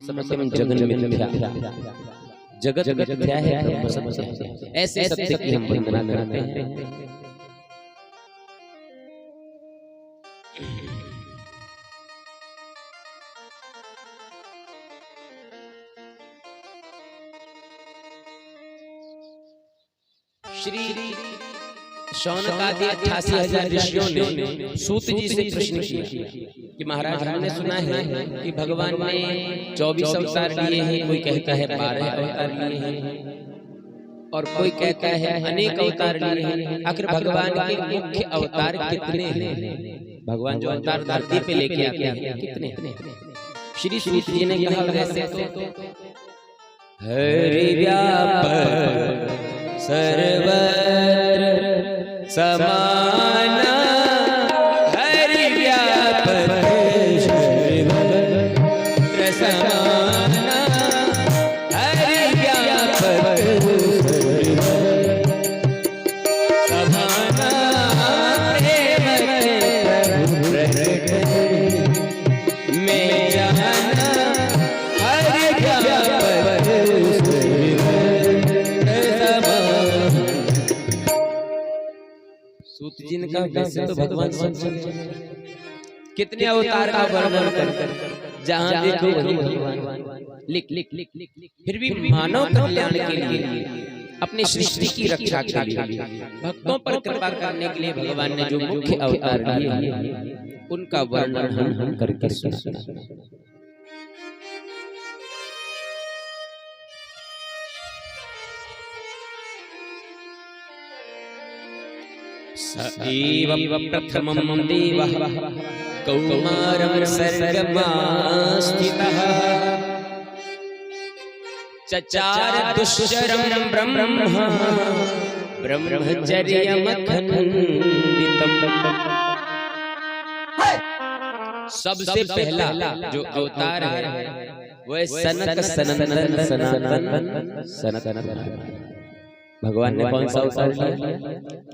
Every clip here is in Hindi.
समझते हैं जगन मिथ्या, जगत मिथ्या है, ब्रह्म सत्य है। ऐसे सत्य की हम वंदना करते हैं। श्री शौनक आदि 88,000 ऋषियों ने सूत जी से प्रश्न किया कि महाराज, हमने सुना है कि भगवान ने 24 अवतार लिए हैं, कोई कहता है 12 अवतार लिए हैं और कोई कहता है अनेक अवतार लिए हैं। आखिर भगवान के मुख्य अवतार कितने हैं? भगवान जो अवतार धरती पे लेके आते हैं कितने? श्री सूत जी ने कहा, वैसे तो हरि व्यापक सर्वत्र समाना, हरि व्यापक सर्वत्र समाना, हरि व्यापक समाना, में जाना, हरि व्यापक सूत जी ने कहा, वैसे तो भगवान कितने अवतार का वर्णन कर, जहां देखो वही भगवान। लिख फिर भी मानव कल्याण के लिए, अपनी सृष्टि की रक्षा के लिए, भक्तों पर कृपा करने के लिए भगवान ने जो मुख्य अवतार लिए उनका वर्णन हम करके सुना। एव प्रथमं देवः कौमारं सर्गमास्थितः, चचार दुश्चरं ब्रह्म ब्रह्मचर्यमखण्डितम्। सबसे पहला जो अवतार है वह सनक सनंदन सनातन सनातन। भगवान ने कौन सा अवतार लिया?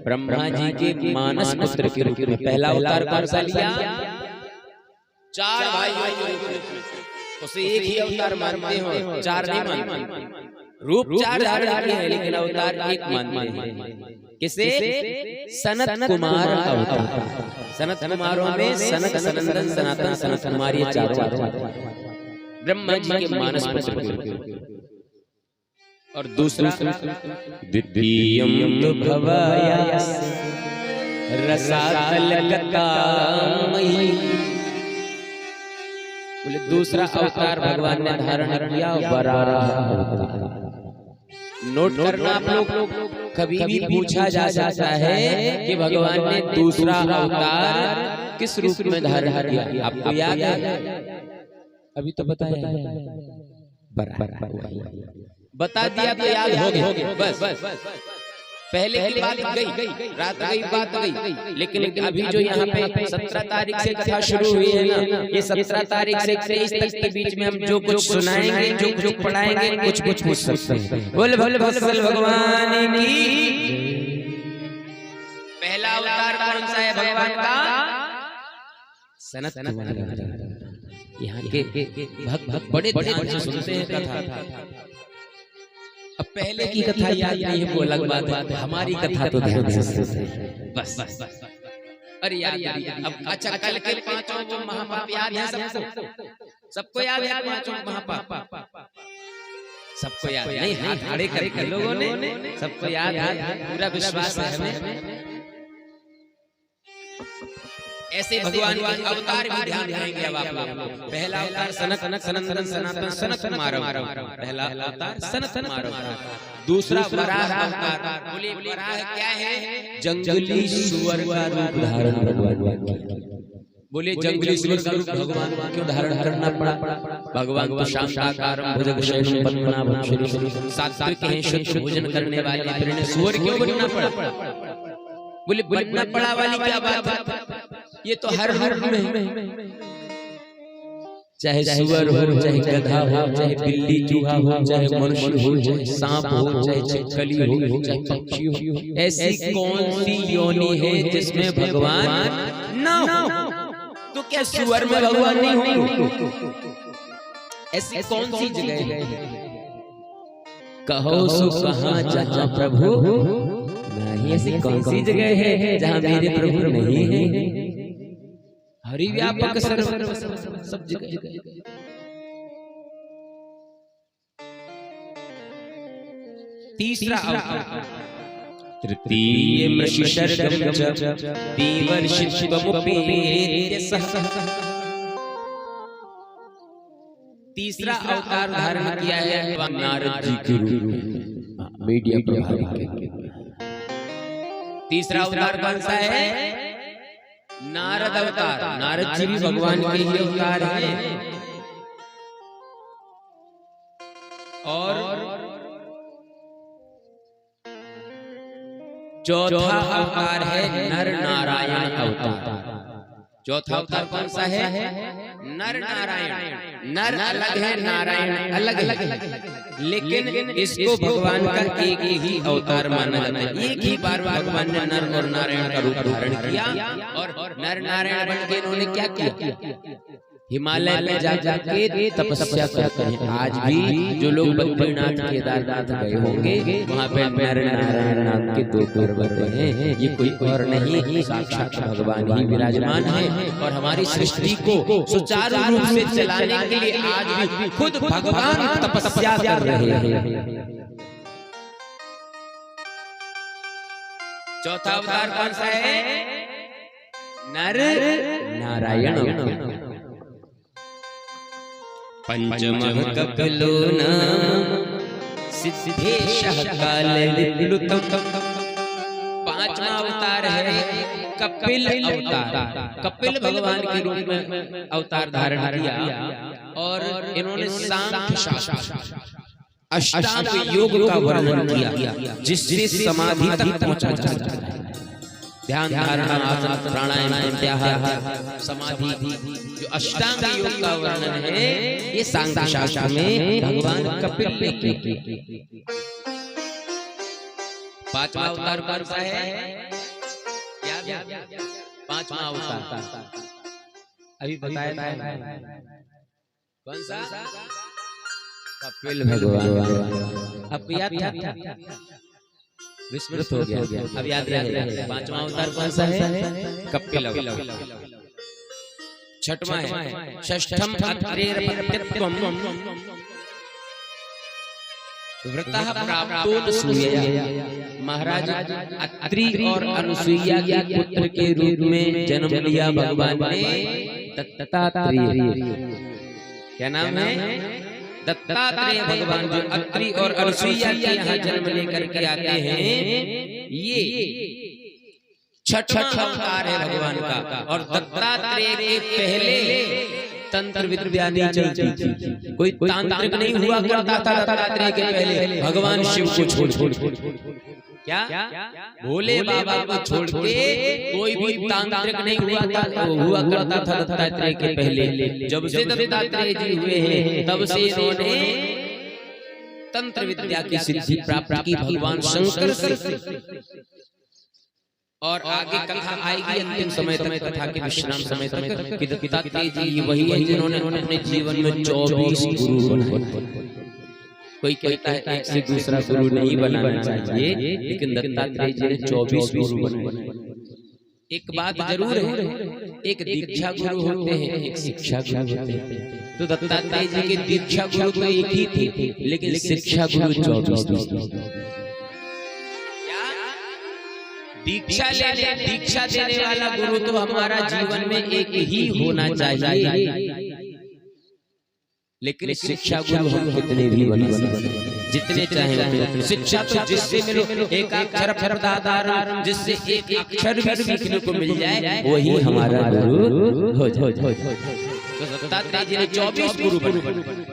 ब्रह्मा जी के मानस पुत्र के रूप में पहला अवतार कौन सा लिया? 4 भाइयों के रूप में। उसे एक ही अवतार मानते हो, 4 नहीं मानते। रूप 4 धारण किए हैं लेकिन अवतार एक मानते हैं। किसे? सनत कुमार अवतार। सनत कुमारों में सनक सनंदन सनातन सनत कुमार, ये 4 ब्रह्मा जी के मानस पुत्र के रूप में। और दूसरा द्वितीयं तु भवायास रसातलकतामयी, बोले दूसरा अवतार भगवान ने धारण किया वराह अवतार। नोट करना आप लोग, कभी भी पूछा जा सकता है कि भगवान ने दूसरा अवतार किस रूप में धारण किया। आपको याद है? अभी तो बताया बता दिया तो याद हो गया। बस पहले की बात गई, रात गई बात गई, लेकिन अभी जो यहाँ पे 17 तारीख से कथा शुरू हुई है ना, ये 17 तारीख से 23 तक के बीच में हम जो कुछ सुनाएंगे, जो कुछ पढ़ाएंगे, कुछ पूछ सकते हैं। बोल भगवान की। पहला अवतार कौन सा है भगवान का? सनत कुमार। यहाँ के भक्त बड़े ध्यान से सुनते हैं कथा। अब पहले की कथा याद नहीं है वो अलग बात है, हमारी कथा तो ध्यान से बस। अरे यार अब अच्छा, कल के 5 महापाप याद है सबको? सबको याद है 5 महापाप? सबको याद नहीं? हाथ खड़े करके लोगों ने सबको याद है, पूरा विश्वास है हमें। ऐसे भगवान के अवतार भी ध्यान देंगे अब आप लोग। पहला अवतार सनक सनंदन सनातन सनत कुमार, पहला अवतार सनत कुमार। दूसरा वराह अवतार। बोले वराह क्या है? जंगली सुअर का रूप धारण भगवान। बोले जंगली सुअर का रूप भगवान क्यों धारण करना पड़ा? भगवान तो शांताकारं भुजगशयनं पद्मनाभं शरीरं, सात्विक हैं, शुद्ध भोजन करने वाले, फिर इन्हें सुअर क्यों बनना पड़ा? बोले बनना पड़ा वाली क्या बात है? ये तो हर रूप में, चाहे सुअर हो, चाहे गधा हो, चाहे बिल्ली चूहा हो, चाहे मनुष्य हो, चाहे सांप हो, चाहे छिपकली हो, चाहे पक्षी हो, ऐसी कौन सी योनि है जिसमें भगवान ना हो? तो क्या सुअर में भगवान नहीं होंगे? ऐसी कौन सी जगह है कहो सो कहां जहां प्रभु नहीं, ऐसी कौन सी जगह है जहां मेरे प्रभु नहीं है। हरि व्यापक सर्व सब जगह। तीसरा अवतार तृतीय मृषिशर्गम च दीवर्षित्वमुपेत्य सह। तीसरा अवतार धारण किया है नारद जी के रूप में, मीडिया प्रभारी के। तीसरा अवतार कौन सा है? नारद अवतार। नारद जी भी भगवान के ही अवतार हैं। और चौथा अवतार है नर नारायण अवतार। चौथा अवतार कौन सा है? नर नारायण। नर अलग है, नारायण अलग है, लेकिन इसको भगवान का एक ही अवतार माना जाता है। एक ही बार भगवान ने नर और नारायण का रूप धारण किया और नर नारायण बन के इन्होंने क्या किया? हिमालय में जा जाके तपस्या करते हैं। आज भी जो लोग बद्रीनाथ केदारनाथ गए होंगे वहाँ पे नर नारायण नाम के दो पर्वत हैं। ये कोई और नहीं, साक्षात भगवान ही विराजमान है। और हमारी सृष्टि को सुचारू रूप से चलाने के लिए आज भी खुद भगवान तपस्या कर रहे हैं। चौथा अवतार कौन सा है? नर नारायण। पंचमः कपिलो नाम सिद्धेशः कालविप्लुतम्। पांचवा अवतार है कपिल अवतार। कपिल भगवान के रूप में अवतार धारण किया और इन्होंने सांख्य शास्त्र अष्टांग योग का वर्णन किया, जिससे समाधि तक पहुंचा जा सकता है। ध्यान धारणा आसन प्राणायाम प्रत्याहार समाधि जो अष्टांग योग का वर्णन है ये सांख्य शास्त्र में भगवान कपिल ने किया। पांचवा अवतार कौन सा है? पांचवा अवतार अभी बताया था कौन सा? कपिल भगवान। अब याद था, विस्मृत हो गया, अब याद रहे। पांचवा अवतार कौन सा है? कपिल अवतार। छठवां है षष्ठम अत्रेर्पत्यत्वम् व्रतः प्राप्तो असूया। महाराज अत्रि और अनुसुईया के पुत्र के रूप में जन्म लिया भगवान ने दत्तात्रेय। क्या नाम है? दत्तात्रेय भगवान जो अत्रि और अनुसुईया के यहाँ जन्म लेकर के आते हैं। ये छठवां अवतार है भगवान का। और दत्तात्रेय के पहले तंत्र विद्या नहीं चलती थी, कोई तांत्रिक नहीं हुआ करता था। दत्तात्रेय के पहले भगवान शिव को छोड़ क्या भोले बाबा को छोड़ के कोई भी तांत्रिक नहीं हुआ करता था दत्तात्रेय के पहले। जब से दत्तात्रेय जी हुए हैं तब से इन्होंने तंत्र विद्या की सिद्धि प्राप्त की भगवान शंकर से। और आगे कथा आएगी अंतिम समय तक, कथा के विश्राम समय तक कि दत्तात्रेय जी वही है जिन्होंने अपने जीवन में 24 गुरु बनाए। कोई कहता है एक से दूसरा गुरु नहीं बनाना चाहिए, लेकिन दत्तात्रेय जी ने 24 गुरु बनाए। एक बात जरूर है, एक दीक्षा गुरु होते हैं, एक शिक्षा गुरु होते हैं। तो दत्तात्रेय जी के दीक्षा गुरु तो एक ही थे, लेकिन शिक्षा गुरु 24। दीक्षा देने वाला गुरु तो हमारा जीवन में एक ही होना चाहिए, लेकिन शिक्षा गुरु हम कितने भी बना सकते हैं, जितने चाहे। शिक्षा तो जिससे मिलो, एक अक्षर प्रदातार, जिससे एक अक्षर भी सीखने को मिल जाए वही हमारा गुरु हो जाए। दत्तात्रेय जी ने 24 गुरु बनाए।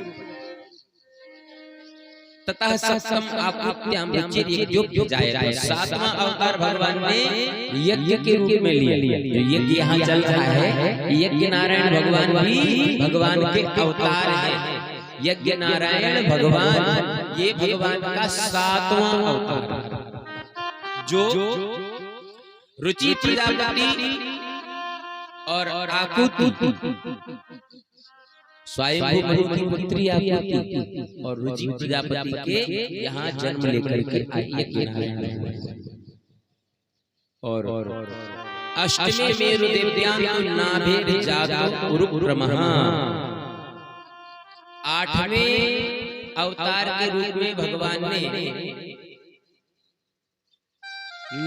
ततः सप्तम आकृत्याम यज्ञ जाए। सातवां अवतार भगवान ने यज्ञ के रूप में लिया। जो यज्ञ यहाँ चल रहा है, यज्ञ नारायण भगवान भी भगवान के अवतार है। यज्ञ नारायण भगवान ये भगवान का सातवां अवतार, जो रुचि प्रजापति और आकुति स्वयं मनु की पुत्री आपकी और रुचि प्रजापति के यहाँ जन्म लेकर के आई और अष्टमी मेरु देवद्यान नाभि जातो उरुक्रमः। आठवें अवतार के रूप में भगवान ने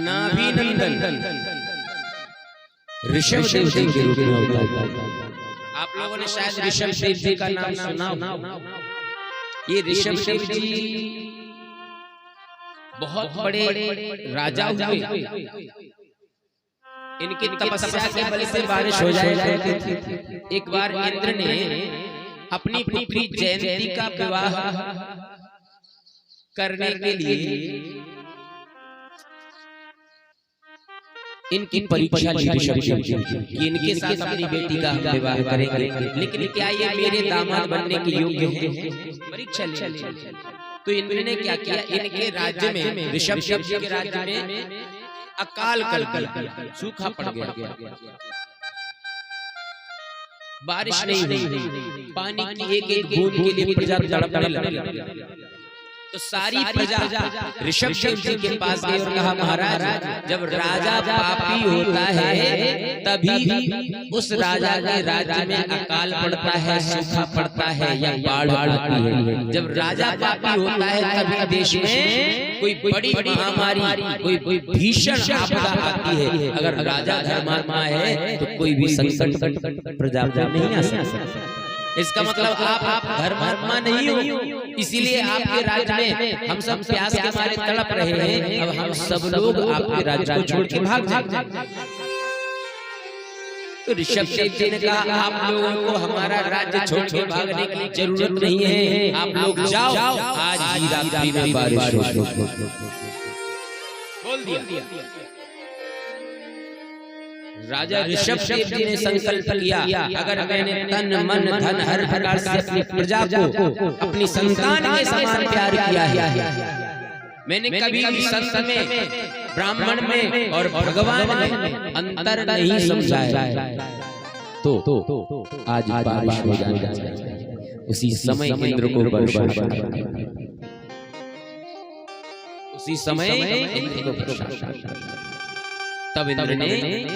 नाभि नंदन ऋषभ देव जी के रूप में अवतार। आप लोगों ने शायद ऋषभ देव जी का नाम सुना हो। ये ऋषभ देव जी बहुत बड़े राजा हुए। इनकी तपस्या के बल से बारिश हो जाए थी। एक बार इंद्र ने अपनी पुत्री जयंती का विवाह करने के लिए इनकी परीक्षा ली ऋषभ देव जी कि इनके साथ अपनी बेटी का विवाह करेंगे, लेकिन क्या ये मेरे दामाद बनने के योग्य हैं? परीक्षा ली। तो इंद्र ने क्या किया, इनके राज्य में ऋषभ देव जी के राज्य में अकाल कर दिया, सूखा पड़ गया, बारिश नहीं हुई, पानी की एक एक बूंद के लिए प्रजा तड़पने लगी। तो सारी प्रजा ऋषभ देव जी के पास गई और कहा, महाराज जब राजा पापी होता है तभी उस राजा के राज्य में अकाल पड़ता है, सूखा पड़ता है या बाढ़ आती है। जब राजा पापी होता है तभी देश में कोई बड़ी महामारी, कोई भीषण आपदा आती है। अगर राजा धर्मात्मा है तो कोई भी संकट प्रजा पर नहीं आ सकता। इसका मतलब आप धर्मात्मा नहीं हो, इसीलिए आपके राज्य में हम सब प्यास के मारे तड़प रहे हैं। अब हम सब लोग आपके राज्य को छोड़ के भाग जाएंगे। तो ऋषभ देव जी ने कहा, आप लोगों को हमारा राज्य छोड़ के भागने की जरूरत नहीं है, आप लोग जाओ, आज ही रात्रि में बारिश हो। बोल दिया। राजा ऋषभ देव जी ने संकल्प किया, अगर मैंने तन मन धन हर प्रकार से अपनी प्रजा को अपनी संतान के समान प्यार किया है, मैंने कभी भी संत में, ब्राह्मण में और भगवान में अंतर नहीं समझा है, तो आज बारिश हो जाना चाहिए। उसी समय इंद्र को वर्षा, उसी समय इंद्र को वर्षा। तब इंद्र ने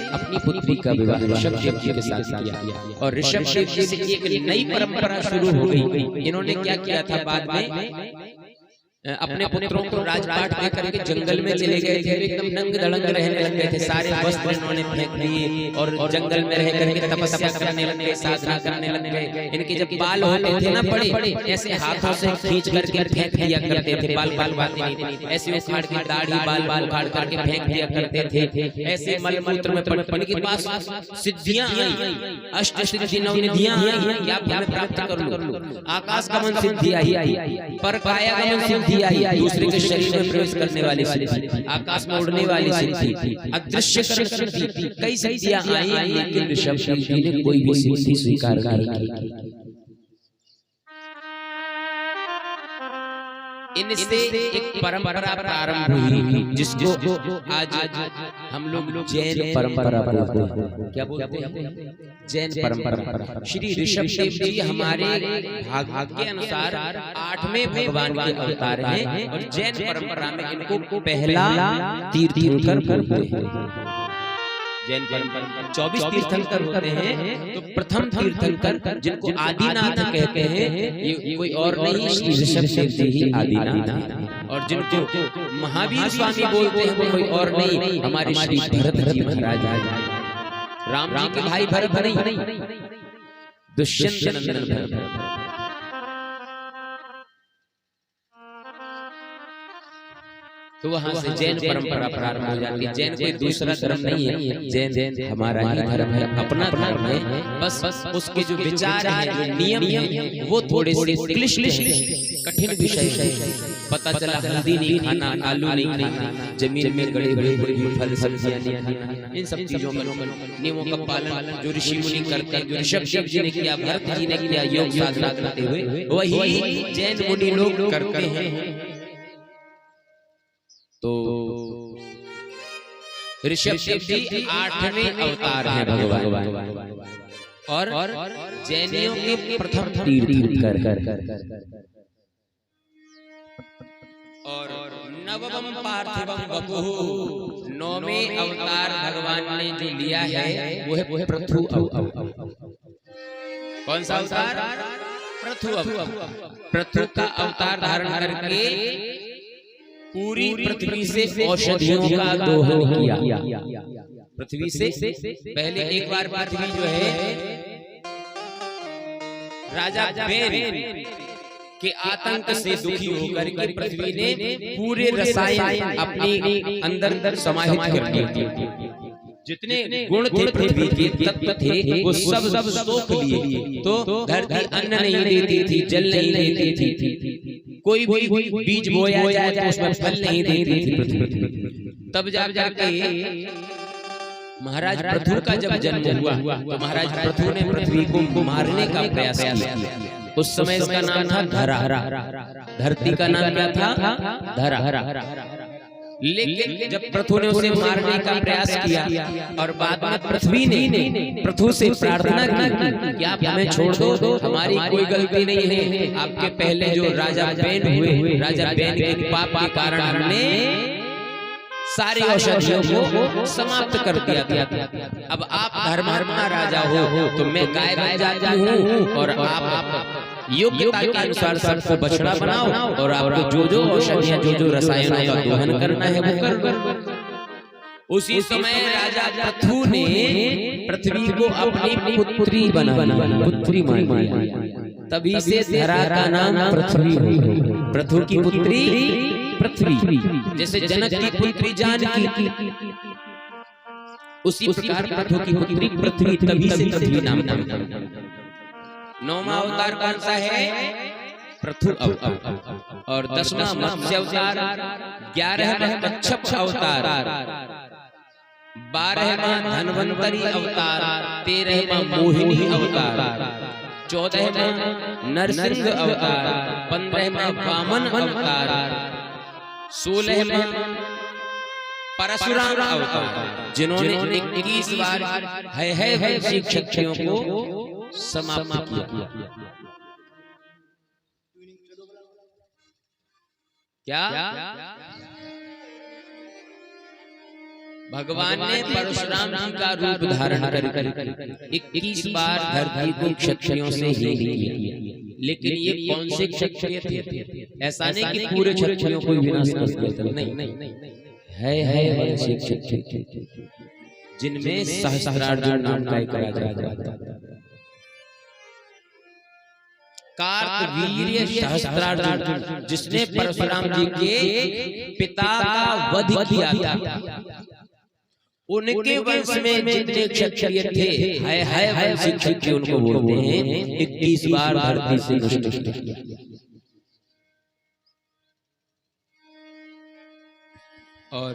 अपनी पुत्री का विवाह ऋषभ देव जी के साथ किया और ऋषभ देव जी से एक नई परंपरा शुरू हो गई। इन्होंने क्या किया था, बाद में अपने पुत्रों को राजपाट दे करके जंगल में चले गए थे। एकदम नंग दड़ंग रहने लग गए थे, सारे वस्त्र इन्होंने फेंक दिए और जंगल में रह करके तपस्या करने लग गए, साधना करने लग गए। इनके जब बाल होते थे ना बड़े, ऐसे हाथों से खींच करके फेंक दिया करते थे, बाल बात नहीं थी, ऐसे उखाड़ के दाढ़ी बाल उखाड़ करके फेंक दिया करते थे। ऐसे मलमूत्र में पड़ के पास सिद्धियां आई, अष्ट सिद्धि नौ निधियां आई, या प्राप्त कर लो। आकाश गमन सिद्धि आई, पर काया गमन सिद्धि आई, दूसरे के शरीर में प्रवेश करने वाली सिद्धि, आकाश में उड़ने वाली सिद्धि, अदृश्य सिद्धि, कई सिद्धियां आई, लेकिन ऋषभ देव जी ने कोई भी सिद्धि स्वीकार नहीं की। इनसे एक परंपरा प्रारंभ हुई जिसको आज हम लोग जैन परंपरा बोलते हैं। क्या बोलते हैं? जैन परंपरा। श्री ऋषभ देव जी हमारे भाग के अनुसार 8वें भगवान के अवतार हैं और जैन परंपरा में इनको पहला तीर्थंकर बोलते हैं। जैन परंपरा 24 तीर्थंकर होते हैं, तो प्रथम तीर्थंकर जिनको आदिनाथ कहते हैं, ये कोई और नहीं, श्री ऋषभ देव जी ही आदिनाथ हैं। और जिनको महावीर स्वामी बोलते हैं वो कोई और नहीं, हमारे श्री भरत जी महाराज हैं। राम जी के भाई भरत नहीं, दुष्यंत नंदन भरत। तो वहां से जैन परंपरा प्रारंभ हो जाती है। जैन कोई दूसरा धर्म नहीं है, जैन हमारा ही धर्म है, अपना धर्म है। बस उसके जो विचार है, जो नियम है, वो थोड़े से क्लिष्ट कठिन विषय है। पता चला हल्दी नहीं खाना, आलू नहीं खाना, जमीन में गड़े हुए फल सब्जियां नहीं खाना, इन सब चीजों का नियमों का पालन जो ऋषि मुनि करते हैं, जो ऋषभ देव जी ने किया, भरत जी ने किया, योग साधना करते हुए, वही जैन मुनि लोग करते हैं। तो ऋषभ देव जी 8वें अवतार है भगवान। और जैनियों के प्रथम तीर्थंकर और नवम पार्थिवम वपुः, नौवें अवतार भगवान ने जो लिया है वो है पृथु अवतार। कौन सा अवतार? पृथु अवतार। पृथु का अवतार धारण करके पूरी पृथ्वी से औषधियों का दोहन किया। पृथ्वी से पहले एक बार पृथ्वी जो है राजा बेन के आतंक से दुखी होकर के पृथ्वी ने पूरे रसायन अपने अंदर समाहित कर दिए। जितने गुण थे पृथ्वी के तत्व थे वो सब सोख लिए। तो धरती अन्न नहीं देती थी, जल नहीं देती थी, कोई भी बीज बोया जाए तो उसमें फल नहीं देती थी पृथ्वी। तब जाके महाराज पृथु का जब जन्म हुआ तो महाराज पृथु ने पृथ्वी को मारने का प्रयास किया। उस समय इसका नाम था धरा, धरती का नाम क्या था? धरा। लेकिन जब पृथु ने उसे मारने का प्रयास किया और बाद में पृथ्वी ने पृथु से प्रार्थना की कि आप हमें छोड़ दो, हमारी कोई गलती नहीं है, आपके पहले जो राजा बैन हुए, राजा बैन के पाप के कारण हमने सारी औषधियों को समाप्त कर दिया था। अब आप धर्मात्मा राजा हो तो मैं गाय बन जाती हूँ और आप योग्यता के अनुसार सबको बछड़ा बनाओ और आपको जो औषधियां जो रसायनों का दोहन करना है वो कर। उसी समय राजा पृथु ने पृथ्वी को अपनी पुत्री पुत्री मान। तभी से धरा का नाम पृथ्वी हुई। पृथु की पुत्री पृथ्वी, जैसे जनक की पुत्री जानकी, उसी प्रकार पृथु की पुत्री पृथ्वी, तभी से पृथ्वी नाम। नौवां अवतार कौन सा है? पृथु अवतार। और 10वां मत्स्य अवतार, 11वां कच्छप अवतार, 12वां धन्वंतरी अवतार, 13वां मोहिनी अवतार, 14वां नरसिंह अवतार, 15वां वामन अवतार, 16वां परशुराम अवतार, जिन्होंने 21 बार है वैश्विक शक्तियों को समाप्त किया। क्या भगवान ने परशुराम जी का रूप धारण कर 21 बार धरती को क्षत्रियों से ही किया। लेकिन ये कौन से क्षत्रिय थे? ऐसा नहीं कि पूरे क्षत्रियों को विनाश कर दिया, नहीं, है क्षत्रिय जिनमें सहस्त्रार्जुन नाम का एक राजा था। कार्तवीर्य सहस्त्रार्जुन, जिसने परशुराम जी के पिता का वध किया था, उनके वंश में जितने क्षत्रिय थे, है वंशी क्षत्रिय उनको बोलते हैं, 21 बार धरती से नष्ट किया। और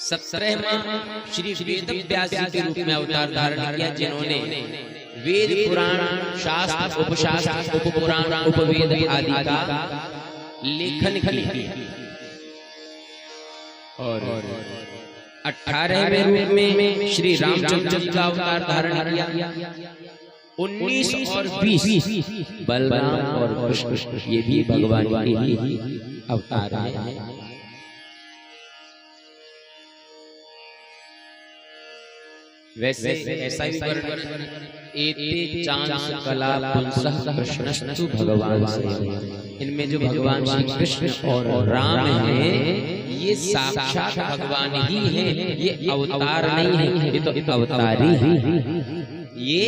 17वां श्री वेद व्यास जी के रूप में अवतार धारण किया, जिन्होंने वेद पुराण शास्त्र उपशास्त्र उपपुराण उपवेद आदि का लेखन किया। और 18वें रूप में श्री रामचंद्र जी का अवतार धारण किया। 19 और 20 बलराम और कृष्ण, ये भी भगवान के ही अवतार हैं। वैसे ऐसा ही वर्णन एते चांस कला पुंसः कृष्णस्तु भगवान से, इनमें जो भगवान श्री कृष्ण और राम हैं ये साक्षात भगवान ही हैं, ये अवतार नहीं है, ये तो अवतारी है। ये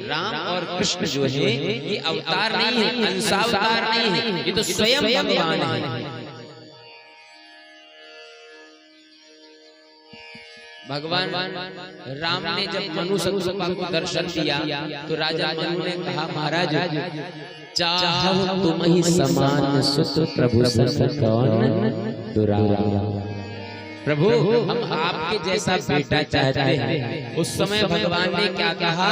राम और कृष्ण जो है ये अवतार नहीं है, अंशावतार नहीं है, ये तो स्वयं भगवान है। भगवान राम ने जब मनु सत्संग को दर्शन दिया तो राजा मनु ने कहा, महाराज चाहो तुम ही समान सुत प्रभु सत कौन दुरावा। प्रभु हम आपके जैसा बेटा चाहते हैं। उस समय भगवान ने क्या कहा,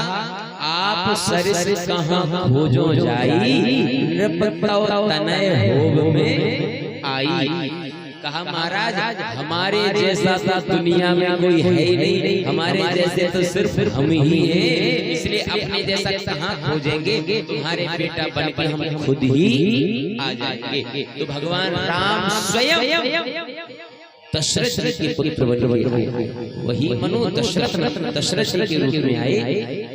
आप सरिस कहाँ खोजो जाई, नृपतौ तनय भोग में आई। कहा महाराज हमारे जैसा तो दुनिया में कोई है ही नहीं, हमारे जैसे तो सिर्फ हम ही हैं, इसलिए अपने जैसा कहाँ खोजेंगे, तुम्हारे बेटा बन के हम खुद ही आ जाएंगे। तो भगवान राम स्वयं दशरथ के पुत्र बन आए, वही मनु दशरथ के रूप में आए।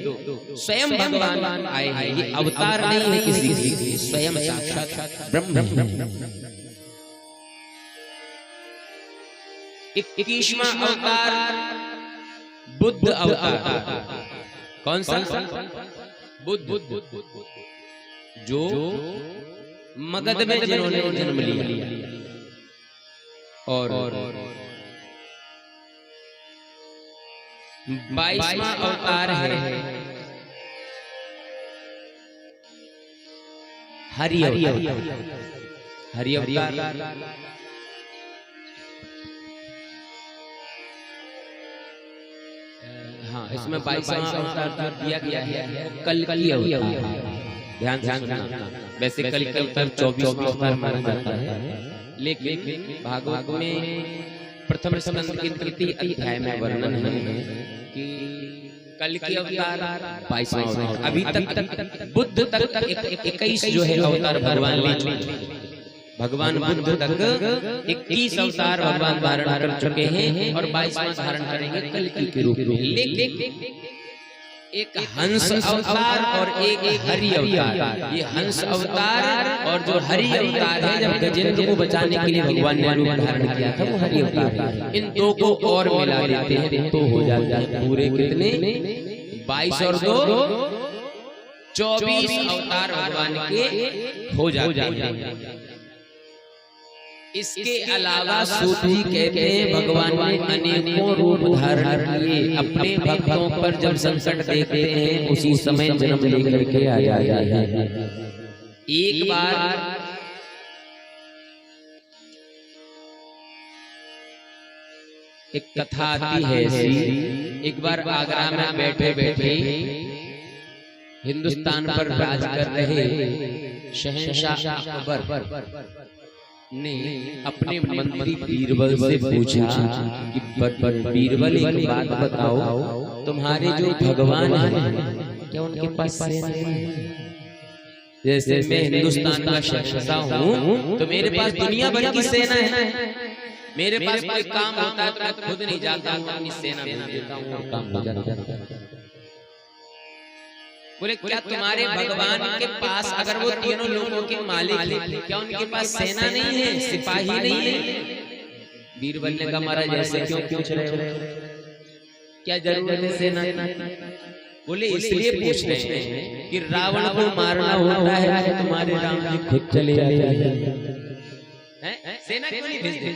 तो स्वयं भगवान आए हैं, ये अवतार नहीं है किसी की, स्वयं साक्षात ब्रह्म। 21वां अवतार बुद्ध अवतार। कौन सा? बुद्ध, जो मगध में जिन्होंने जन्म लिया। और 22वां अवतार है हरि अवतार। हरि अवतार हाँ, इसमें 22वां अवतार दिया गया है कल्कि अवतार। ध्यान ध्यान, वैसे कल्कि अवतार 24वां अवतार माना जाता है, लेकिन भागवत में प्रथम स्कंद के 3 अध्याय में वर्णन है कि कल्कि अवतार 22वां अवतार। अभी तक बुद्ध तक 21 जो है अवतार भगवान ले चुके हैं। भगवान बुद्ध तक 21 अवतार भगवान धारण कर चुके हैं और 22वां धारण करेंगे कल्कि के रूप में। लेकिन एक हंस अवतार और एक हरि अवतार। ये हंस अवतार और जो हरि अवतार है, जब गजेंद्र को बचाने के लिए भगवान ने रूप धारण किया था, वो हरि अवतार है। इन दो को और मिला देते हैं तो हो जाता है पूरे कितने 22 और 2 24 अवतार भगवान के हो जाते हैं। इसके अलावा सूत जी कहते हैं भगवान ने अनेकों रूप धारण किए, अपने भक्तों पर जब संकट देखते हैं उसी समय जन्म लेकर के आ जाते हैं। एक बार एक कथा आती है ऐसी, एक बार आगरा में बैठे बैठे हिंदुस्तान पर राज कर रहे शहंशाह अकबर ने अपने मंत्री बीरबल से पूछा कि बीरबल एक बात बताओ, तुम्हारे जो भगवान हैं क्या उनके पास सेना है? जैसे मैं हिंदुस्तान का शहंशाह हूँ तो मेरे पास दुनिया भर की सेना है, मेरे पास कोई काम होता है तो मैं खुद नहीं जाता हूँ, अपनी सेना भेज देता हूँ और काम हो जाता है। बोले क्या तुम्हारे भगवान के पास अगर वो तीनों लोगों के मालिक हैं, क्या उनके पास सेना नहीं है, सिपाही नहीं है? बीरबल ने कहा महाराज ऐसे क्यों पूछ रहे हो, क्या जरूरत है सेना? बोले इसलिए पूछ रहे हैं कि रावण को मारना होता है तो तुम्हारे राम जी खुद चले जाते हैं, सेना क्यों नहीं भेजते?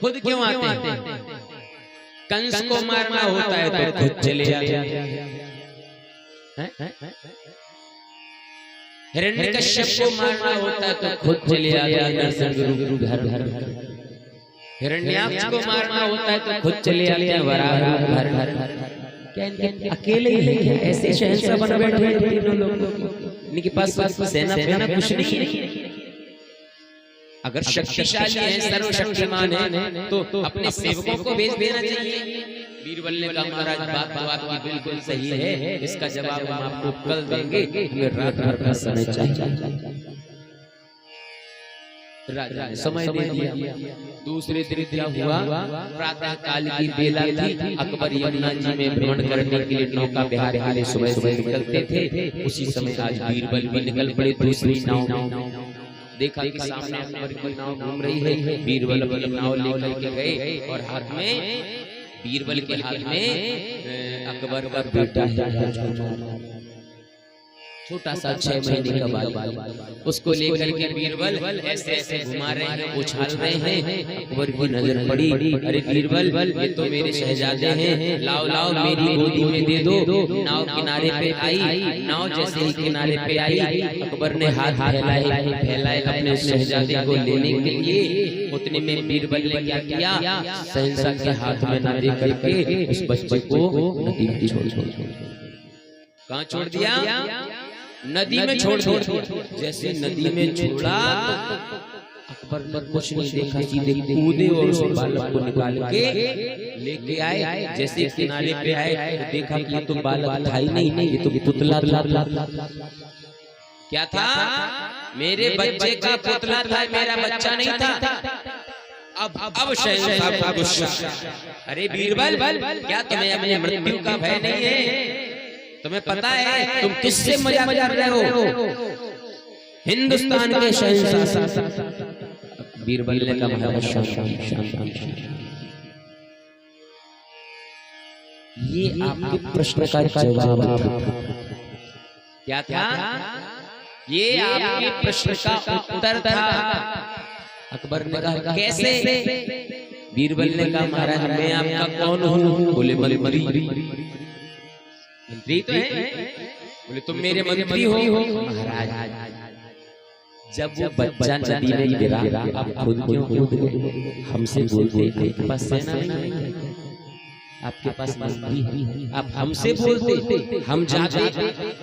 खुद क्यों आते हैं? कंस को मारना होता है तो खुद चले जाते हैं, हिरण्यकश्यप को मारना होता है तो खुद चले आते हैं, हिरण्याक्ष को मारना होता है तो खुद चले आते हैं, वराह क्या इनके अकेले ही है? ऐसे शहंशाह बन बैठे हैं तीनों लोग, इनके पास सेना फेना कुछ नहीं है। अगर शक्तिशाली है, सर्वशक्तिमान है तो अपने सेवकों को भेज देना चाहिए। बीरबल ने कहा महाराज बात तो आपकी बिल्कुल सही है, इसका जवाब हम आपको कल देंगे, हमें रात भर का समय चाहिए। राजा ने समय दे दिया। दूसरे दिन क्या हुआ, प्रातः काल की बेला थी, अकबर यमुना जी में भ्रमण करने के लिए नौका विहार के लिए सुबह सुबह निकलते थे। उसी समय आज बीरबल भी निकल पड़े दूसरी नाव। देखा कि सामने अकबर की नाव घूम रही है, बीरबल अपनी नाव लेकर के गए और हाथ में बीरबल के हाथ में अकबर का बेटा है, छोटा सा 6 महीने का बाल, उसको लेकर के बीरबल ऐसे ऐसे घुमा रहे हैं, उछाल रहे हैं। अकबर की नजर पड़ी, अरे बीरबल ये तो मेरे शहजादे हैं, लाओ लाओ मेरी गोदी में दे दो। नाव किनारे पे आई, नाव जैसे ही किनारे पे आई, अकबर ने हाथ फैलाए अपने शहजादे को लेने के लिए। उतने में बीरबल ने क्या किया, शहंशाह के हाथ में ना दे करके उस बच्चे को नदी में छोड़ कहाँ छोड़ दिया? नदी में छोड़ दिया। जैसे नदी में छोड़ा अकबर ने कुछ नहीं देखा, सीधे कूदे और उस बालक को निकाल के लेके आए। जैसे किनारे पे आए तो देखा कि ये तो बालक था ही नहीं, ये तो पुतला था। क्या था? मेरे बच्चे का पुतला था, मेरा बच्चा नहीं था। अब शहंशाह का गुस्सा, अरे बीरबल, क्या तुम्हें अपने मृत्यु का भय नहीं है? तुम्हें पता है तुम किससे मजाक कर रहे हो? हिंदुस्तान के शहंशाह। बीरबल ने कहा महाराज ये आपके प्रश्न का जवाब क्या था? ये आपके प्रश्न का उत्तर था। अकबर ने कहा कैसे? बीरबल ने कहा महाराज मैं आपका कौन हूँ? बोले मंत्री। मंत्री तो है। बोले तुम मेरे मंत्री हो? महाराज जब वो बच्चा नदी में गिरा आप खुद क्यों कूद गए? हमसे बोलते आपके पास सेना नहीं है, आपके पास मंत्री है, आप हमसे बोलते, हम जाते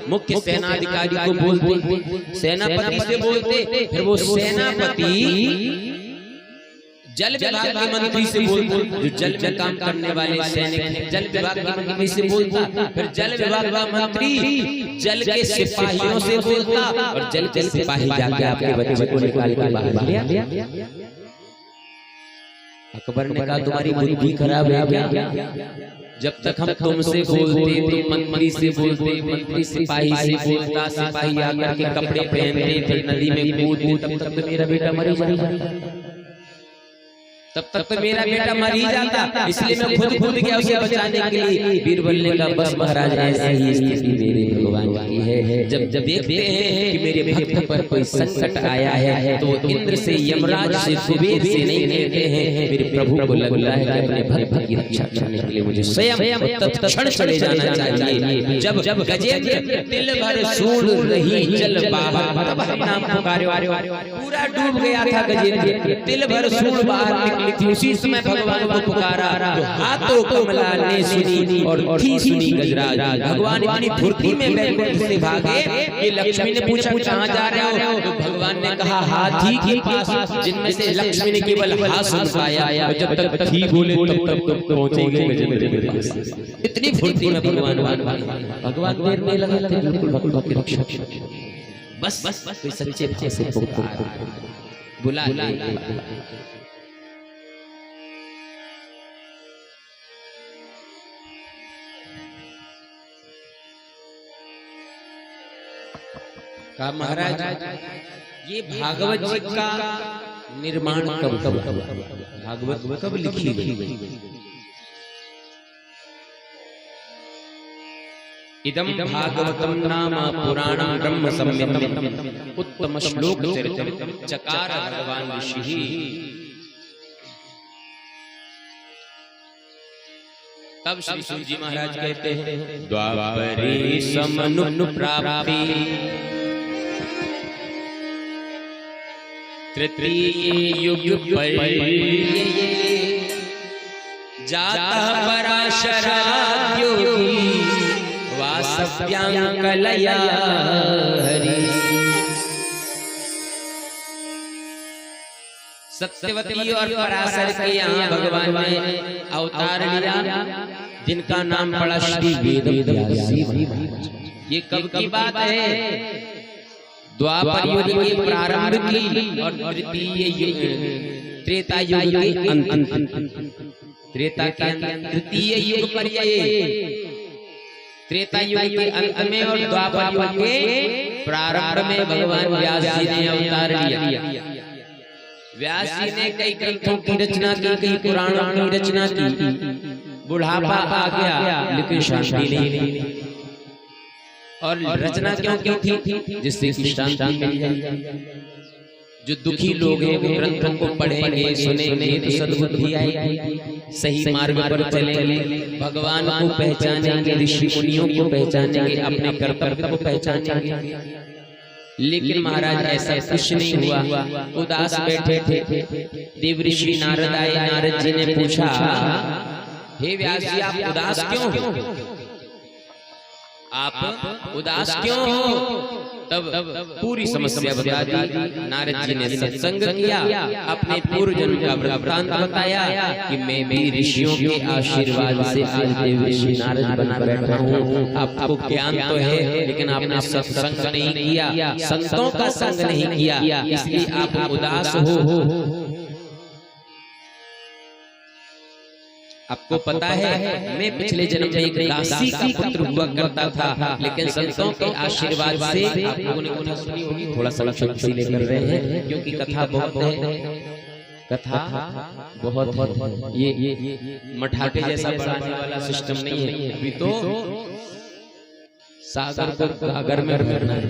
मुख्य सेनाधिकारी को बोलते, सेनापति से बोलते, फिर वो सेनापति जल विभाग के मंत्री से बोलता, जो जल में काम करने वाले सैनिक जल विभाग के मंत्री से बोलता, फिर जल विभाग का मंत्री जल के सिपाहियों से बोलता, और जल के सिपाही जाके आपके बच्चे को निकाल के बाहर ले आया। अकबर ने कहा तुम्हारी बुद्धि खराब है क्या? जब तक हम तुमसे बोलते तो मंत्री से बोलते, मंत्री सिपाही से बोलता, सिपाही आकर के कपड़े पहनते, फिर नदी में कूदते, तब तक तो मेरा बेटा मर जाता, तब तक तो मेरा बेटा मर ही जाता। इसलिए मैं खुद कूद गया उसे बचाने के लिए। बीरबल ने कहा बस महाराज ऐसे ही स्थिति मेरे भगवान की है। जब देखते हैं कि मेरे भक्त पर कोई संकट आया है तो इंद्र से, यमराज से, कुबेर से नहीं कहते हैं, मेरे प्रभु को लगता है कि अपने भक्त की रक्षा करने के लिए मुझे स्वयं तत्क्षण चले जाना चाहिए। जब गजेंद्र तिल भर सूंड रही जल बाहर, तब हरि नाम पुकारे, पूरा डूब गया था गजेंद्र, तिल भर सूंड बाहर थी। उसी समय भगवान को पुकारा तो हाथों कमला ने सुनी और थी सुनी गजराज। भगवान इतनी फुर्ती में बैकुंठ से भागे कि लक्ष्मी ने पूछा कहां जा रहे हो? तो भगवान ने कहा हाथी के पास, जिनमें से लक्ष्मी ने केवल हाथ सुन पाया, और जब तक थी बोले तब पहुंचेंगे गजेंद्र के पास। इतनी फुर्ती में भगवान देर नहीं लगाते, बिल्कुल भक्त की रक्षा। बस कोई सच्चे भाव से पुकार बुला कहा महाराज ये भागवत जी का निर्माण कब हुआ? भागवत कब लिखी गई? इदम भागवतम नाम पुराणम ब्रह्म संहितम उत्तम श्लोक चरितम चकार भगवान ऋषि। तब श्री सूत जी महाराज कहते हैं द्वापरे समनु प्राप्ति तृतीय युग पर जाता पराशराद्योगी वासव्यां कलया हरि। सत्यवती और पराशर के यहाँ भगवान ने अवतार लिया, जिनका नाम पड़ा श्री वेदव्यास जी। ये कब की बात है? द्वापर युग के प्रारंभ की और तृतीय युग त्रेता युग के अंत। त्रेता के तृतीय युग पर ये, त्रेता युग के अंत में और द्वापर युग के प्रारंभ में भगवान व्यास जी ने अवतार लिया। व्यास जी ने कई ग्रंथों की रचना की, कई पुराणों की रचना की। बुढ़ापा आ गया लेकिन शांति नहीं। और रचना क्यों थी? जिससे शांति मिल जाए। जो दुखी लोग हैं वो ग्रंथों को पढ़ेंगे, सुनेंगे तो सद्बुद्धि आएगी, सही मार्ग पर चलेंगे, भगवान को पहचानेंगे, ऋषि मुनियों को पहचानेंगे, अपने कर्तव्य को पहचानेंगे। लेकिन महाराज ऐसा कुछ नहीं हुआ। उदास बैठे थे। देव ऋषि नारद आए। नारद जी ने पूछा हे व्यास जी आप उदास क्यों हो? आप उदास क्यों हो? तब पूरी समस्या बता दी। नारद जी ने सत्संग किया, अपने पूर्व जन्म का वृत्तांत बताया कि मैं भी ऋषियों के आशीर्वाद से आज देव ऋषि नारद बना बैठा हूँ। आपको ज्ञान तो है, लेकिन आपने सत्संग नहीं किया, संतों का संग नहीं किया, इसलिए आप उदास हो। आपको पता है, मैं पिछले जन्म में एक दासी का पुत्र हुआ करता था, लेकिन संतों के आशीर्वाद से आप लोगों ने कथा सुनी होगी, थोड़ा सा इसीलिए कर रहे हैं क्योंकि कथा बहुत है, कथा बहुत ये मठाके जैसा बढ़ाने वाला सिस्टम नहीं है। अभी तो सागर को गागर में भरना है।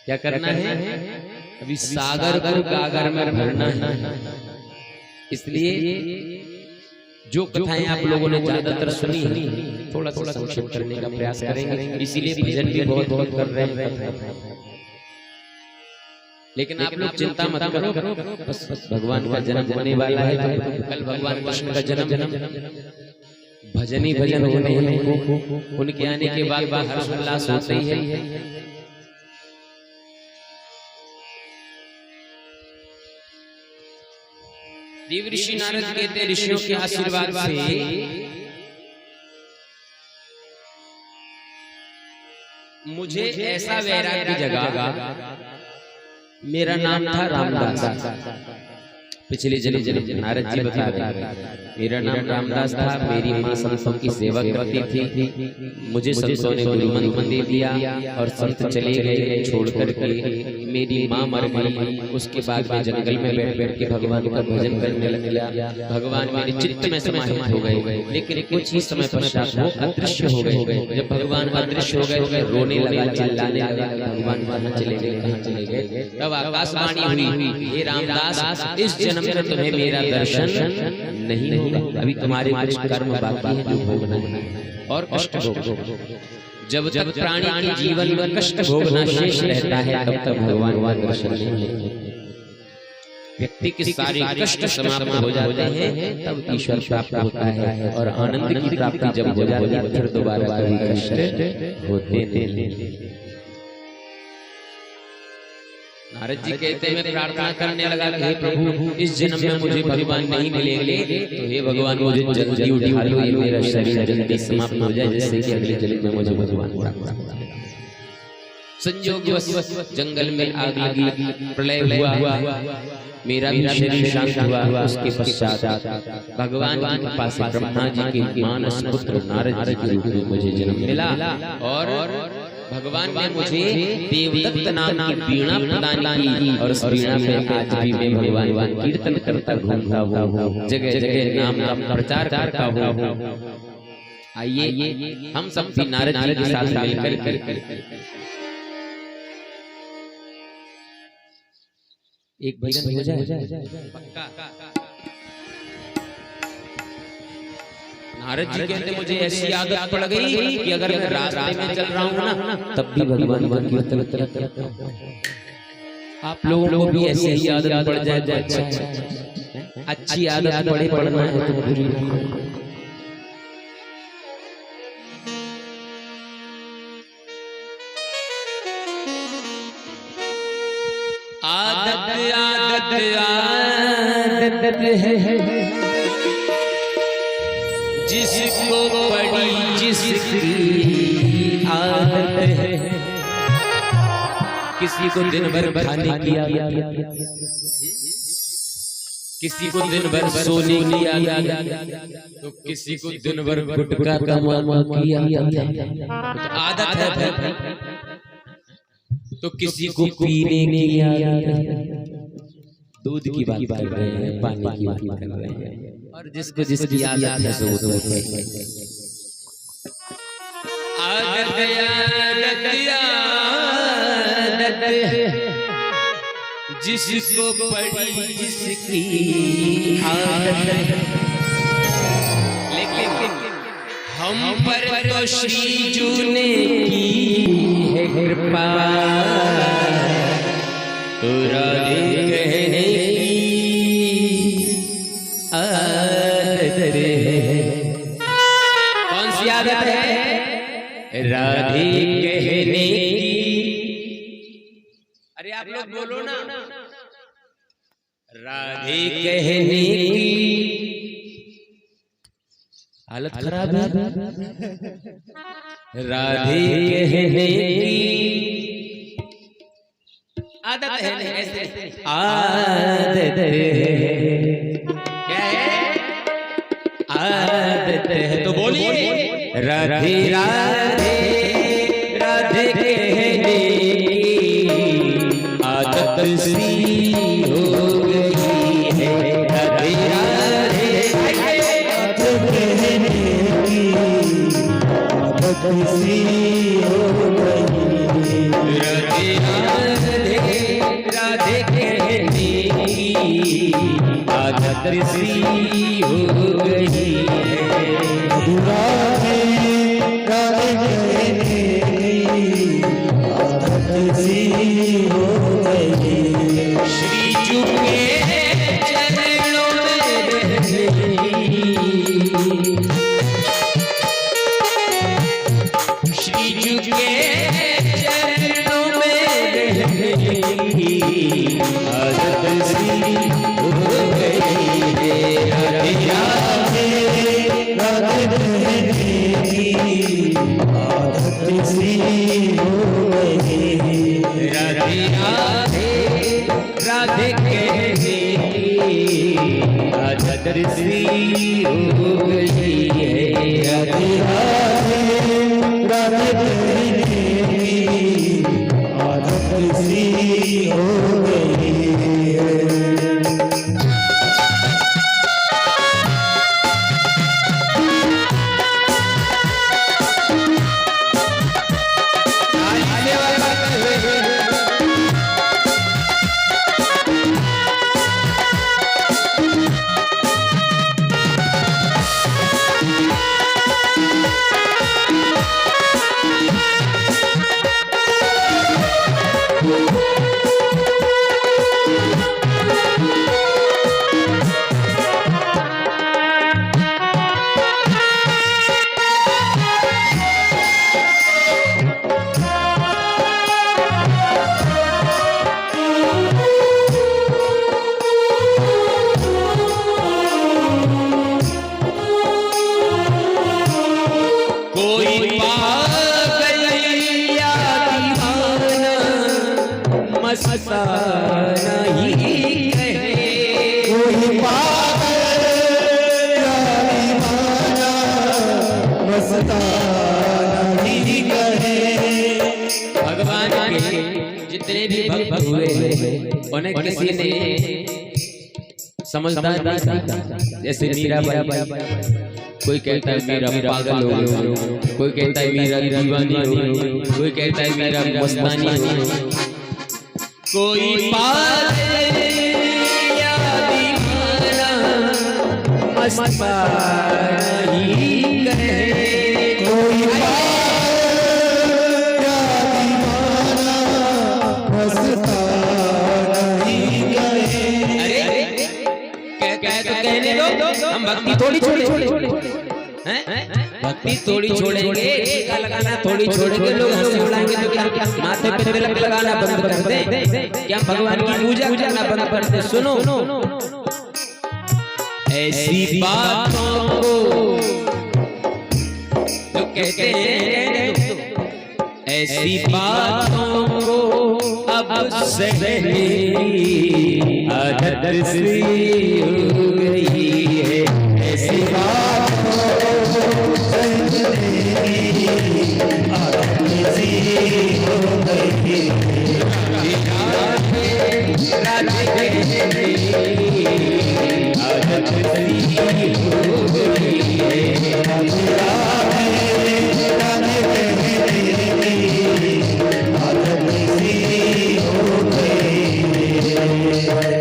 क्या करना है? अभी सागर को गागर में भरना है। इसलिए जो कथाएं आप लोगों ने ज्यादातर सुनी, थोड़ा सा संक्षेप करने का प्रयास करेंगे, इसीलिए भजन भी बहुत बहुत कर रहे हैं। लेकिन आप लोग चिंता मत करो, बस भगवान का जन्म होने वाला है, तो कल भगवान कृष्ण का जन्म, भजन ही भजन होने हैं। उनके आने के बाद हर्षोल्लास होता ही है। देव ऋषि नारद कहते हैं, ऋषियों के आशीर्वाद से मुझे ऐसा वैराग्य जगा। मेरा नाम था रामदास। पिछले जन्म नारद जी बता रहे, मेरा नाम रामदास था। मेरी माँ संतों की सेवा करती थी, मुझे संतों ने गुरु मंत्र दे दिया और संत चले गए छोड़ करके। मेरी माँ मर गई, उसके बाद मैं जंगल में बैठ बैठ के भगवान का भजन करने लग गया। भगवान मेरे चित्त में समाहित हो गए, लेकिन कुछ ही समय पश्चात वो अदृश्य हो गए। जब भगवान अदृश्य हो गए, रोने लगा, चिल्लाने लगा, भगवान कहाँ चले गए, कहाँ चले गए। तब आकाशवाणी हुई, हे रामदास, इस जन्म में तुम्हें मेरा दर्शन नहीं होगा, अभी तुम्हारे कुछ कर्म बाकी हैं जो भोगना है और कष्ट भोगो। जब तक प्राणी के जीवन में कष्ट भोगना शेष रहता है, तब तक भगवान का दर्शन नहीं होगा। व्यक्ति के सारे कष्ट समाप्त हो जाते हैं, तब ईश्वर प्राप्त होता है और आनंद की प्राप्ति जब हो जाती है, फिर दोबारा कभी कष्ट होते नहीं। नारद जी कहते हैं, मैं प्रार्थना करने लगा, हे प्रभु, इस जन्म में मुझे भगवान नहीं मिलेंगे, तो हे भगवान मुझे जल्दी उठा लो, ये मेरा शरीर जल्दी समाप्त हो जाए, जिससे कि अगले जन्म में मुझे भगवान प्राप्त हो। संयोगवश जंगल में आग लगी, प्रलय हुआ, मेरा भी शरीर शांत हुआ। उसके पश्चात भगवान की कृपा से ब्रह्मा जी के मानस पुत्र नारद जी के रूप में मुझे जन्म मिला और भगवान ने मुझे देवदत्त नाम की वीणा प्रदान की और उस वीणा में आज भी मैं भगवान का कीर्तन करता घूमता हूँ, जगह जगह नाम का प्रचार करता हूँ। आइए हम सब भी नारद जी के साथ मिलकर एक भजन हो जाए पक्का। नारद जी कहते मुझे ऐसी आदत पड़ गई कि अगर मैं रास्ते में चल रहा हूँ ना, तब भी भगवान का कीर्तन करता हूँ। आप लोगों को भी ऐसी ही आदत पड़ जाए तो अच्छा, अच्छी आदत बड़े पड़ना है तो बुरी आदत आदत है जिसको पड़ी जिसकी आदत है। किसी को दिन भर खाने की आदत, किसी को दिन भर सोने की आदत, तो किसी को दिन भर गुटखा कमाने की आदत है, तो किसी को पीने की आदत। दूध की बात कर रहे हैं, पानी की बात कर रहे हैं, और जिसको जिसकी आदत है सो वो आदत जिसको पड़ी जिसकी आदत है। लेकिन हम पर तो श्री जी ने की है कृपा, तो राधे कहने आदत है। कौन सी आदत है? राधे आप लोग बोलो ना। राधे कहने की हालत खराब है। राधे कहने की आदत है, ऐसे आदत है। क्या है? आदत है। तो बोलिए राधे राधे राधे कहने की आदत सी हो गई है। राधे राधे राधे कहने की आदत सी हो गई। राधे राधे राधे कहने की आदत सी हो गई है। राधे राधे कहने की आदत सी हो गई। श्री जी के चरणों में रहने की, श्री जी के चरणों में रहने की आदत सी हो गई है। राधे राधे राधे कहने की आदत सी हो गई। राधे राधे राधे कहने की आदत सी हो गई है। राधे राधे राधे कहने की आदत सी हो गई है। मस्ताना ही कहे, कोई पागल या दीवाना मस्ताना ही कहे। भगवान के जितने भी भक्त हुए उन्हें किसी ने समझदार जैसे मीरा बाई, कोई कहता है मेरा पागल हो, कोई कहता है मेरा दीवानी हो, कोई कहता है मेरा मस्तानी हो। कोई पागल या दीवाना मस्ताना ही कहे, कोई पागल या दीवाना मस्ताना ही कहे। अरे कहने दो, हम भक्ति थोड़ी छोड़ेंगे, भक्ति थोड़ी छोड़ेंगे, टीका लगाना थोड़ी छोड़ेंगे। लोग हंसी उड़ाएंगे तो क्या माथे पे तिलक लगाना बंद कर दे, क्या भगवान की पूजा करना बंद कर दे। सुनो ऐसी बातों को तो कहते हैं, ऐसी बातों को अब सहने आदत सी हो गई है। ऐसी बातों को सहने आदत सी हो गई है। राधे कहने की आदत सी हो गई है। राधे राधे कहने की आदत सी हो गई है।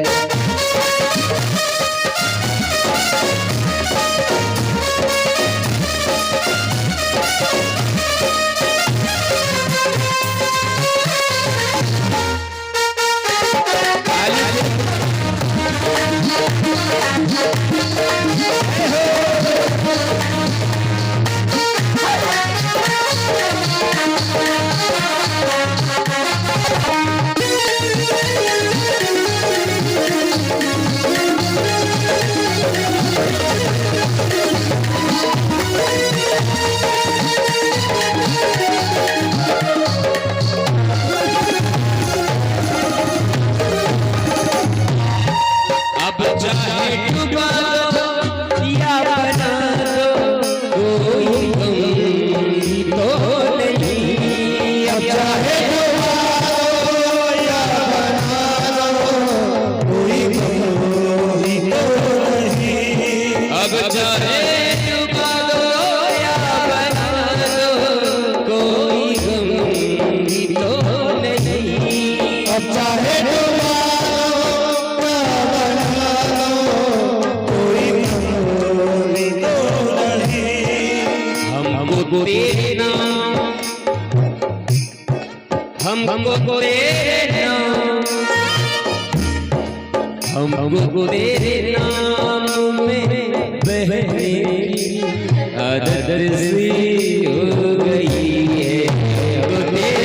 हमको तेरे नाम, हमको तेरे नाम में बहने की आदत सी हो गई है। हमको तेरे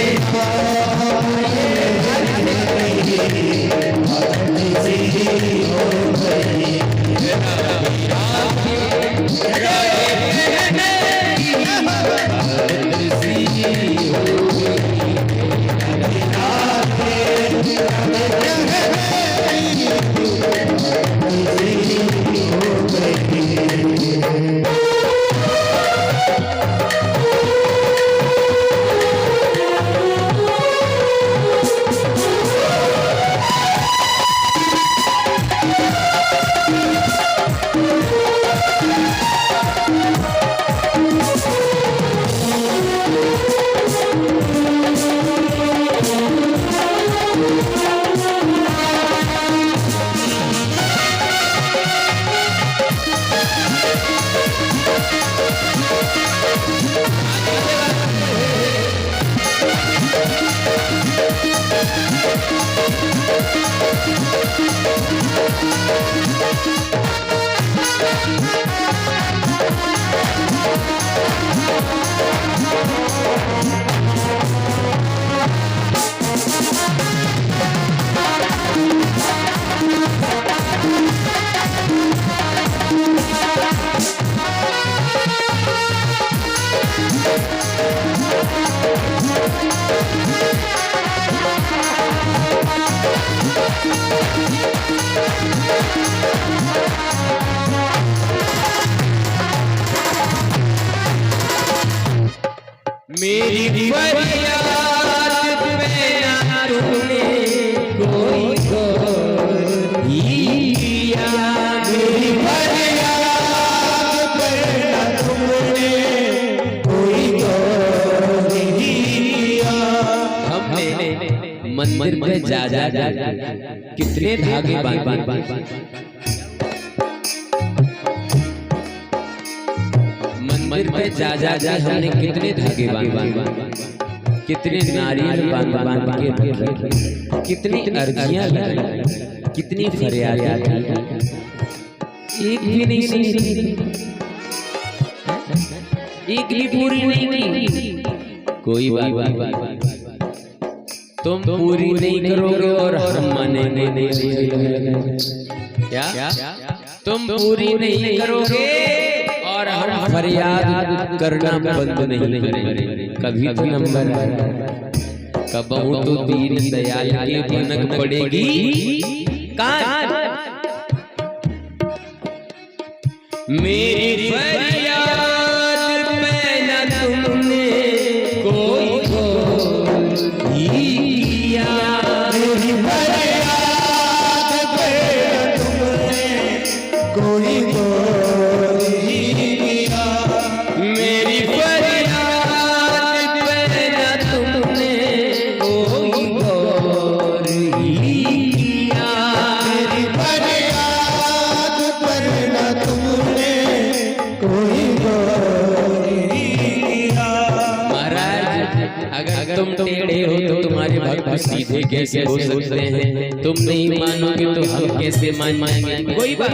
मेरी फरियाद पे ना तूने कोई गौर किया, मेरी फरियाद पे ना तुमने कोई गौर किया। हमने मंदिर पे जा कितने धागे बांध मंदिर पे जा हमने कितने धागे बांध, कितने नारियल बांध के रखे, कितनी अर्जियां लगाई, कितनी फरियादें की, एक भी नहीं सुनी, एक भी पूरी नहीं की। कोई बात तुम पूरी नहीं करोगे और हम मानेंगे नहीं। क्या तुम पूरी नहीं करोगे और हम फरियाद करना बंद नहीं करेंगे। कभी तो नंबर कबहू तो दीन दयाल की भनक पड़ेगी। मेरी फरियाद पे न तुमने कोई गौर किया, मेरी फरियाद पे न तुमने कोई गौर किया, मेरी फरियाद पे न तुमने कोई गौर किया, मेरी फरियाद पर न तुमने कोई गौर किया। महाराज अगर तुम टेढ़े हो तो तुम्हारे भक्त सीधे कैसे हो सकते हैं? तुम नहीं मानोगे तो हम कैसे मानेंगे? कोई बात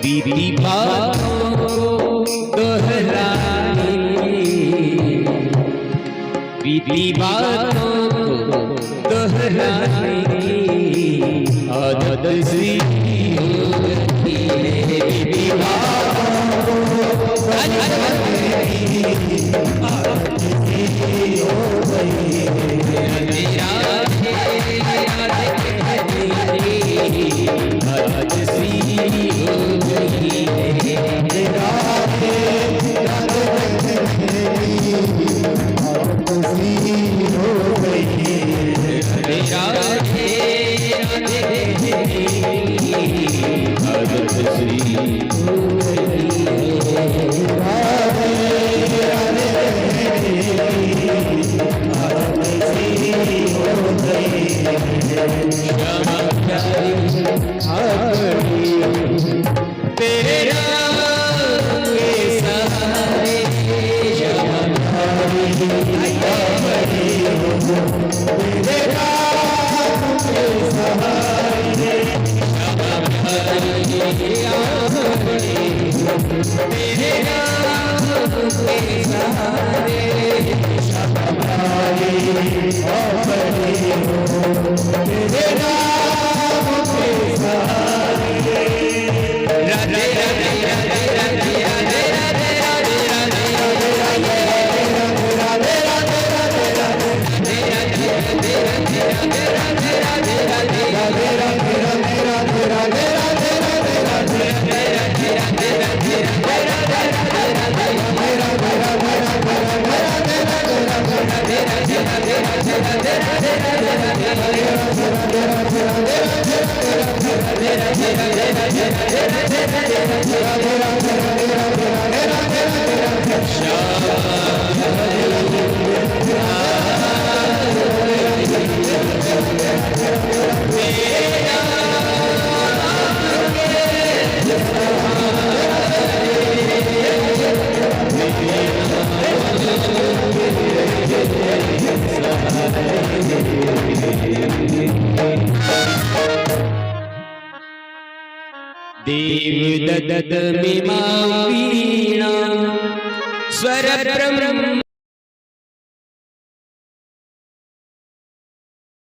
बीती बातों दोहरानी, बीती बातों दोहराने की आदत सी होती है, बीती बातों आदत सी हो गई है। तेरे नाम के सहारे हमारी अपनी हो, तेरे नाम के सहारे। राधे राधे राधे राधे राधे राधे राधे राधे राधे देव दत्त मीमा वीणा स्वर ब्रह्म